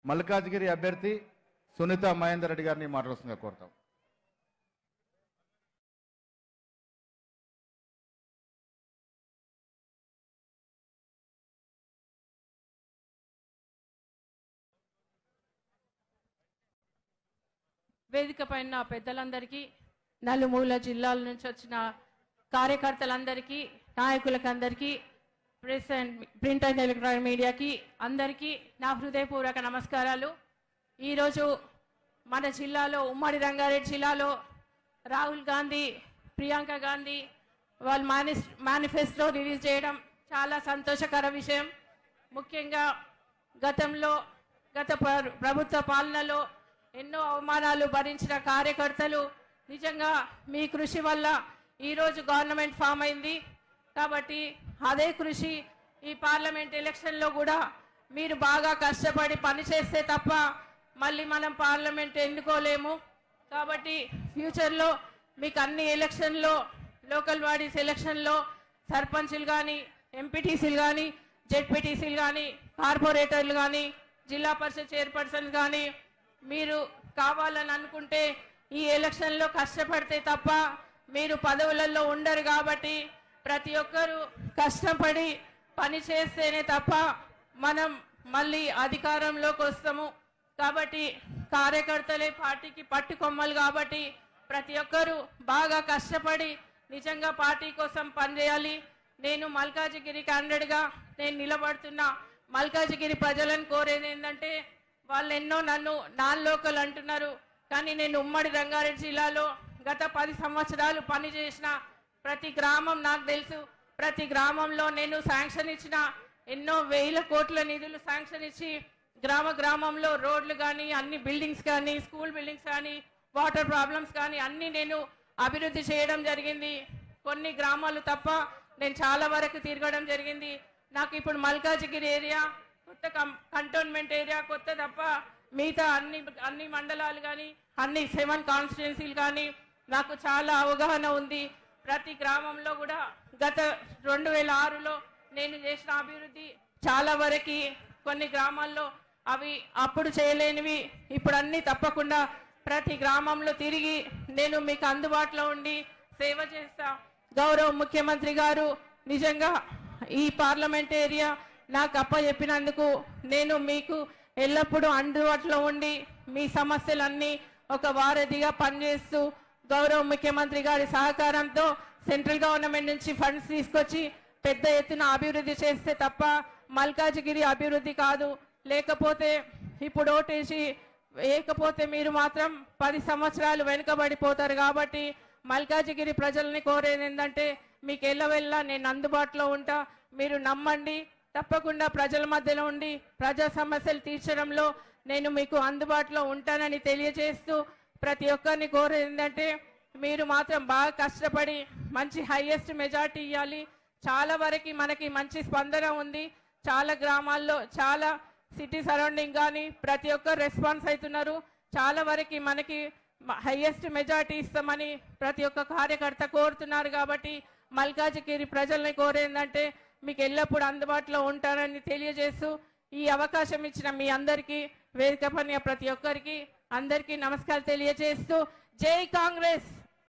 మల్కాజ్గిరి అభ్యర్థి సునీత మహేందర్ రెడ్డి గారిని మాట్లాడుతుందిగా కోరుతాం. వేదిక పైన పెద్దలందరికీ, నలుమూల జిల్లాల నుంచి వచ్చిన కార్యకర్తలందరికీ, నాయకులకు అందరికీ, press and print and electronic మీడియాకి అందరికీ నా హృదయపూర్వక నమస్కారాలు. ఈరోజు మన జిల్లాలో, ఉమ్మడి రంగారెడ్డి జిల్లాలో రాహుల్ గాంధీ, ప్రియాంక గాంధీ వాళ్ళు మేనిఫెస్టో రిలీజ్ చేయడం చాలా సంతోషకర విషయం. ముఖ్యంగా గత ప్రభుత్వ పాలనలో ఎన్నో అవమానాలు భరించిన కార్యకర్తలు నిజంగా మీ కృషి వల్ల ఈరోజు గవర్నమెంట్ ఫామ్ అయింది. కాబట్టి అదే కృషి ఈ పార్లమెంట్ ఎలక్షన్లో కూడా మీరు బాగా కష్టపడి పనిచేస్తే తప్ప మళ్ళీ మనం పార్లమెంట్ ఎన్నుకోలేము. కాబట్టి ఫ్యూచర్లో మీకు అన్ని ఎలక్షన్లో, లోకల్ బాడీస్ ఎలక్షన్లో సర్పంచ్లు కానీ, ఎంపీటీసీలు కానీ, జెడ్పీటీసీలు కానీ, కార్పొరేటర్లు కానీ, జిల్లా పరిషత్ చైర్పర్సన్ కానీ మీరు కావాలని అనుకుంటే ఈ ఎలక్షన్లో కష్టపడితే తప్ప మీరు పదవులలో ఉండరు. కాబట్టి ప్రతి ఒక్కరూ కష్టపడి పని చేస్తేనే తప్ప మనం మళ్ళీ అధికారంలోకి వస్తాము. కాబట్టి కార్యకర్తలే పార్టీకి పట్టుకొమ్మలు. కాబట్టి ప్రతి ఒక్కరూ బాగా కష్టపడి నిజంగా పార్టీ కోసం పనిచేయాలి. నేను మల్కాజిగిరి క్యాండిడేట్గా నేను నిలబడుతున్నా. మల్కాజిగిరి ప్రజలను కోరేది ఏంటంటే, వాళ్ళు ఎన్నో నన్ను నాన్ లోకల్ అంటున్నారు, కానీ నేను ఉమ్మడి రంగారెడ్డి జిల్లాలో గత 10 సంవత్సరాలు పనిచేసిన ప్రతి గ్రామం నాకు తెలుసు. ప్రతి గ్రామంలో నేను శాంక్షన్ ఇచ్చిన ఎన్నో వేల కోట్ల నిధులు శాంక్షన్ ఇచ్చి గ్రామంలో రోడ్లు కానీ, అన్ని బిల్డింగ్స్ కానీ, స్కూల్ బిల్డింగ్స్ కానీ, వాటర్ ప్రాబ్లమ్స్ కానీ అన్నీ నేను అభివృద్ధి చేయడం జరిగింది. కొన్ని గ్రామాలు తప్ప నేను చాలా వరకు తిరగడం జరిగింది. నాకు ఇప్పుడు మల్కాజిగిరి ఏరియా కొత్త కంటోన్మెంట్ ఏరియా కొత్త తప్ప మిగతా అన్ని మండలాలు కానీ, అన్ని 7 కాన్స్టిట్యున్సీలు కానీ నాకు చాలా అవగాహన ఉంది. ప్రతి గ్రామంలో కూడా గత 2006లో నేను చేసిన అభివృద్ధి చాలా వరకు కొన్ని గ్రామాల్లో అవి అప్పుడు చేయలేనివి ఇప్పుడు అన్నీ తప్పకుండా ప్రతి గ్రామంలో తిరిగి నేను మీకు అందుబాటులో ఉండి సేవ చేస్తా. గౌరవ ముఖ్యమంత్రి గారు నిజంగా ఈ పార్లమెంట్ ఏరియా నాకు అప్పచెప్పినందుకు నేను మీకు ఎల్లప్పుడూ అందుబాటులో ఉండి మీ సమస్యలన్నీ ఒక వారధిగా పనిచేస్తూ గౌరవ ముఖ్యమంత్రి గారి సహకారంతో సెంట్రల్ గవర్నమెంట్ నుంచి ఫండ్స్ తీసుకొచ్చి పెద్ద ఎత్తున అభివృద్ధి చేస్తే తప్ప మల్కాజిగిరి అభివృద్ధి కాదు. లేకపోతే ఇప్పుడు ఓటేసి వేయకపోతే మీరు మాత్రం 10 సంవత్సరాలు వెనుకబడిపోతారు. కాబట్టి మల్కాజిగిరి ప్రజల్ని కోరేది ఏంటంటే, మీకు ఎల్లవెల్లా నేను అందుబాటులో ఉంటా. మీరు నమ్మండి. తప్పకుండా ప్రజల మధ్యలో ఉండి ప్రజా సమస్యలు తీర్చడంలో నేను మీకు అందుబాటులో ఉంటానని తెలియజేస్తూ, ప్రతి ఒక్కరిని కోరేది ఏంటంటే, మీరు మాత్రం బాగా కష్టపడి మంచి హైయెస్ట్ మెజార్టీ ఇవ్వాలి. చాలా వరకు మనకి మంచి స్పందన ఉంది. చాలా గ్రామాల్లో, చాలా సిటీ సరౌండింగ్ కానీ ప్రతి ఒక్కరు రెస్పాన్స్ అవుతున్నారు. చాలా వరకు మనకి హైయెస్ట్ మెజార్టీ ఇస్తామని ప్రతి ఒక్క కార్యకర్త కోరుతున్నారు. కాబట్టి మల్కాజిగిరి ప్రజల్ని కోరేందంటే మీకు ఎల్లప్పుడూ అందుబాటులో ఉంటానని తెలియజేస్తూ, ఈ అవకాశం ఇచ్చిన మీ అందరికీ, వేదిక పైన ప్రతి ఒక్కరికి అందరికీ నమస్కారాలు తెలియజేస్తూ, జై కాంగ్రెస్.